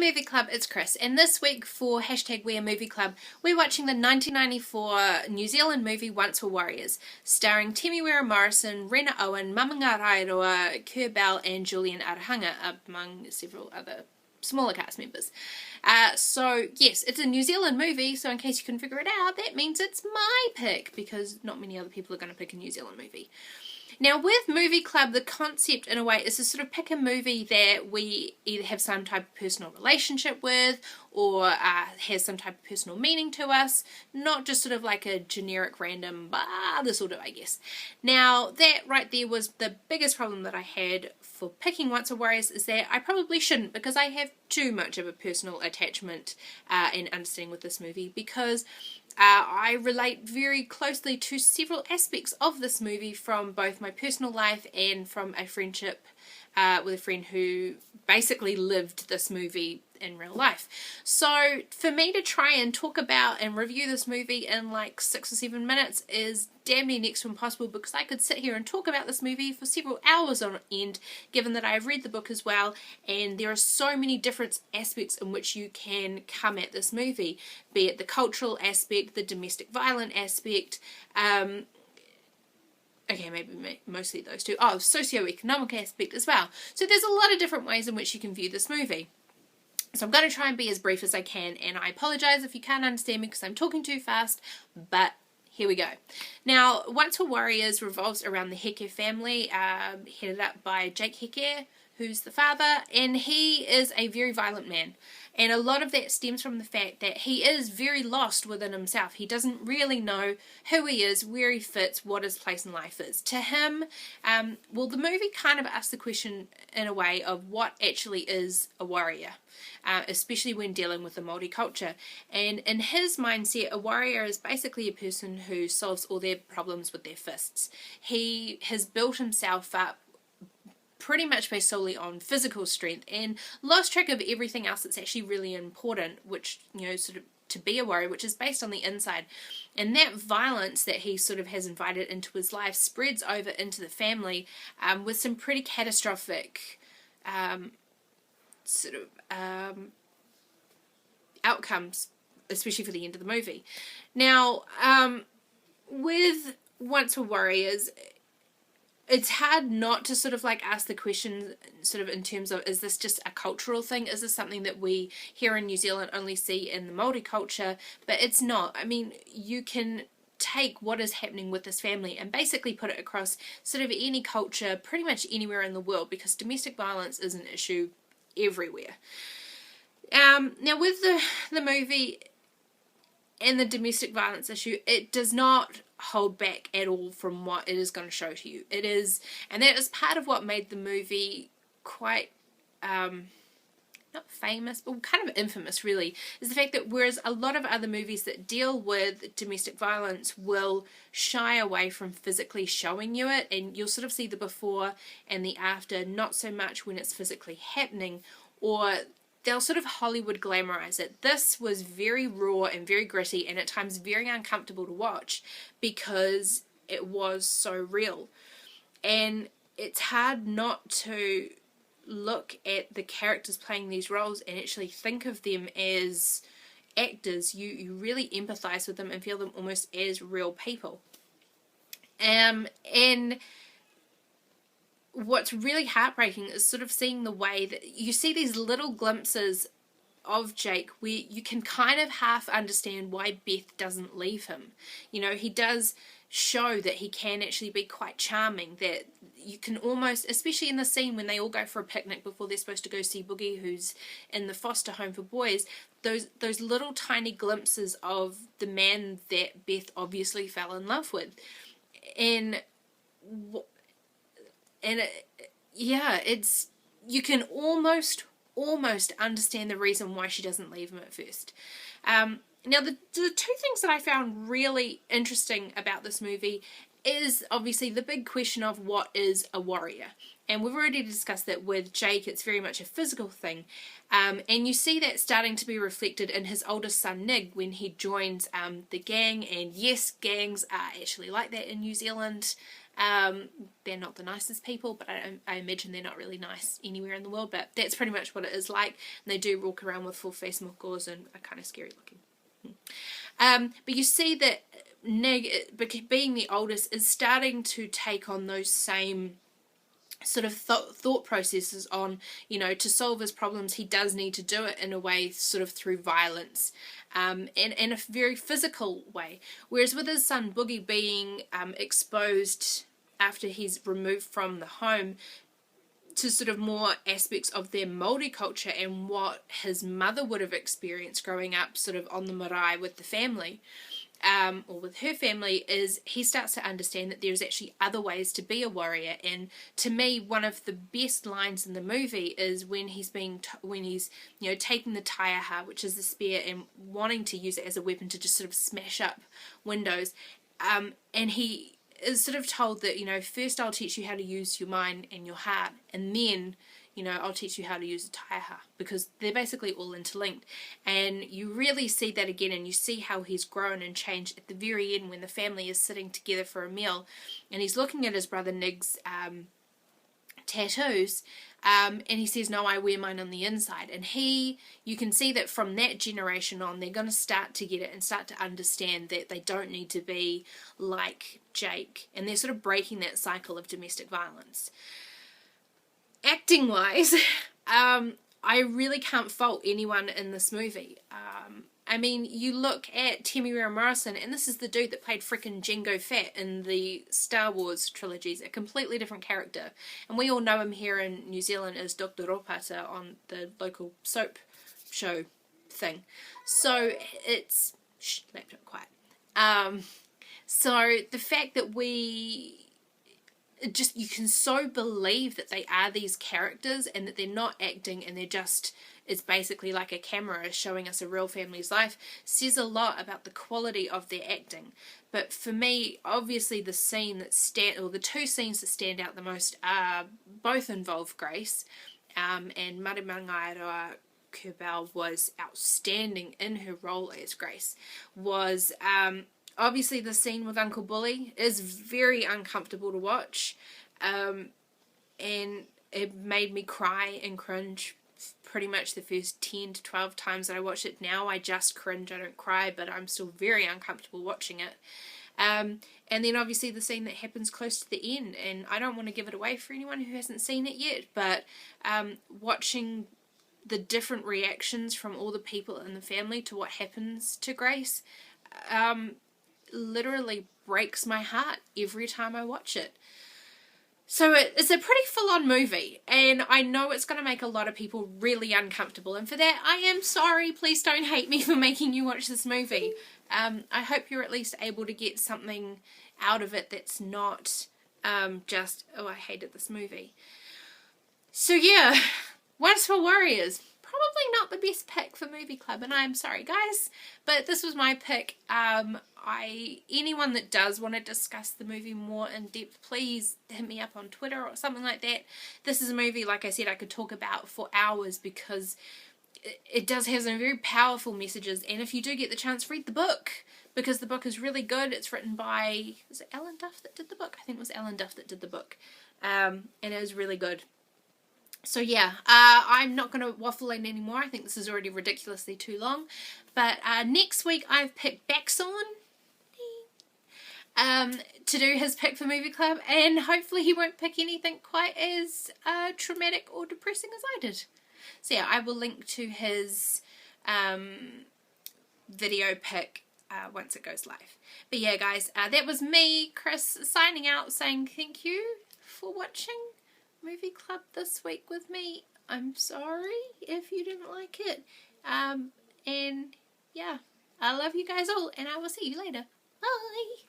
Movie Club, it's Chris, and this week for #We're Movie Club, we're watching the 1994 New Zealand movie Once Were Warriors, starring Temiwera Morrison, Rena Owen, Mamanga Rairoa, Kerr Bell and Julian Arahanga, among several other smaller cast members. So yes, it's a New Zealand movie, so in case you couldn't figure it out, that means it's my pick, because not many other people are going to pick a New Zealand movie. Now with Movie Club, the concept in a way is to sort of pick a movie that we either have some type of personal relationship with or has some type of personal meaning to us, not just sort of like a generic random, this will do, I guess. Now that right there was the biggest problem that I had for picking Once Were Warriors, is that I probably shouldn't, because I have too much of a personal attachment and understanding with this movie, because I relate very closely to several aspects of this movie from both my personal life and from a friendship with a friend who basically lived this movie in real life. So for me to try and talk about and review this movie in like 6 or 7 minutes is damn near next to impossible, because I could sit here and talk about this movie for several hours on end, given that I've read the book as well, and there are so many different aspects in which you can come at this movie, be it the cultural aspect, the domestic violence aspect, okay, maybe mostly those two. Oh, socio-economic aspect as well. So there's a lot of different ways in which you can view this movie. So I'm going to try and be as brief as I can, and I apologise if you can't understand me because I'm talking too fast, but here we go. Now, Once Were Warriors revolves around the Heke family, headed up by Jake Heke, who's the father, and he is a very violent man. And a lot of that stems from the fact that he is very lost within himself. He doesn't really know who he is, where he fits, what his place in life is. To him, well, the movie kind of asks the question in a way of what actually is a warrior, especially when dealing with the Māori culture. And in his mindset, a warrior is basically a person who solves all their problems with their fists. He has built himself up pretty much based solely on physical strength and lost track of everything else that's actually really important, which, you know, sort of to be a warrior, which is based on the inside. And that violence that he sort of has invited into his life spreads over into the family, with some pretty catastrophic outcomes, especially for the end of the movie. Now, with Once Were Warriors, it's hard not to sort of like ask the question sort of in terms of, is this just a cultural thing? Is this something that we here in New Zealand only see in the Māori culture? But it's not. I mean, you can take what is happening with this family and basically put it across sort of any culture, pretty much anywhere in the world, because domestic violence is an issue everywhere. Now with the movie and the domestic violence issue, it does not hold back at all from what it is going to show to you. It is, and that is part of what made the movie quite, not famous, but kind of infamous really, is the fact that whereas a lot of other movies that deal with domestic violence will shy away from physically showing you it, and you'll sort of see the before and the after, not so much when it's physically happening, or they'll sort of Hollywood glamorize it. This was very raw and very gritty, and at times very uncomfortable to watch because it was so real. And it's hard not to look at the characters playing these roles and actually think of them as actors. You really empathize with them and feel them almost as real people. And what's really heartbreaking is sort of seeing the way that you see these little glimpses of Jake where you can kind of half understand why Beth doesn't leave him. You know, he does show that he can actually be quite charming, that you can almost, especially in the scene when they all go for a picnic before they're supposed to go see Boogie, who's in the foster home for boys, those little tiny glimpses of the man that Beth obviously fell in love with. It's, you can almost understand the reason why she doesn't leave him at first. Now, the two things that I found really interesting about this movie is obviously the big question of what is a warrior. And we've already discussed that with Jake, it's very much a physical thing. And you see that starting to be reflected in his oldest son, Nig, when he joins the gang. And yes, gangs are actually like that in New Zealand. They're not the nicest people, but I imagine they're not really nice anywhere in the world, but that's pretty much what it is like. And they do walk around with full face mokos and are kind of scary looking. But you see that Nig, being the oldest, is starting to take on those same sort of thought processes on, you know, to solve his problems he does need to do it in a way sort of through violence, and in a very physical way, whereas with his son Boogie being exposed after he's removed from the home to sort of more aspects of their Māori culture and what his mother would have experienced growing up sort of on the marae with the family, or with her family, is he starts to understand that there's actually other ways to be a warrior. And to me, one of the best lines in the movie is when he's you know, taking the taiaha, which is the spear, and wanting to use it as a weapon to just sort of smash up windows, and he is sort of told that, you know, first I'll teach you how to use your mind and your heart, and then, you know, I'll teach you how to use a taiaha, because they're basically all interlinked. And you really see that again, and you see how he's grown and changed at the very end when the family is sitting together for a meal, and he's looking at his brother Nig's tattoos, and he says, no, I wear mine on the inside. And you can see that from that generation on, they're going to start to get it and start to understand that they don't need to be like Jake, and they're sort of breaking that cycle of domestic violence. Acting wise, I really can't fault anyone in this movie. I mean, you look at Temuera Morrison, and this is the dude that played frickin' Jango Fett in the Star Wars trilogies, a completely different character. And we all know him here in New Zealand as Dr. Ropata on the local soap show thing. So it's... Shh, laptop quiet. So the fact that you can so believe that they are these characters and that they're not acting and they're just, it's basically like a camera showing us a real family's life, says a lot about the quality of their acting. But for me, obviously the two scenes that stand out the most both involve Grace, and Marimangaeroa Kerbel was outstanding in her role as Grace. Was obviously the scene with Uncle Bully is very uncomfortable to watch, and it made me cry and cringe pretty much the first 10 to 12 times that I watched it. Now I just cringe, I don't cry, but I'm still very uncomfortable watching it. And then obviously the scene that happens close to the end, and I don't want to give it away for anyone who hasn't seen it yet, but watching the different reactions from all the people in the family to what happens to Grace literally breaks my heart every time I watch it. So it's a pretty full-on movie, and I know it's going to make a lot of people really uncomfortable, and for that I am sorry. Please don't hate me for making you watch this movie. I hope you're at least able to get something out of it that's not just, oh, I hated this movie. So yeah, Once for Warriors. Probably not the best pick for Movie Club, and I'm sorry guys, but this was my pick. Anyone that does want to discuss the movie more in depth, please hit me up on Twitter or something like that. This is a movie, like I said, I could talk about for hours because it does have some very powerful messages, and if you do get the chance, read the book, because the book is really good. It's written by, was it Alan Duff that did the book? I think it was Alan Duff that did the book, and it is really good. So yeah, I'm not going to waffle in anymore. I think this is already ridiculously too long. But next week I've picked Baxon to do his pick for Movie Club, and hopefully he won't pick anything quite as traumatic or depressing as I did. So yeah, I will link to his video pick once it goes live. But yeah guys, that was me, Chris, signing out, saying thank you for watching Movie Club this week with me. I'm sorry if you didn't like it. And yeah, I love you guys all, and I will see you later. Bye!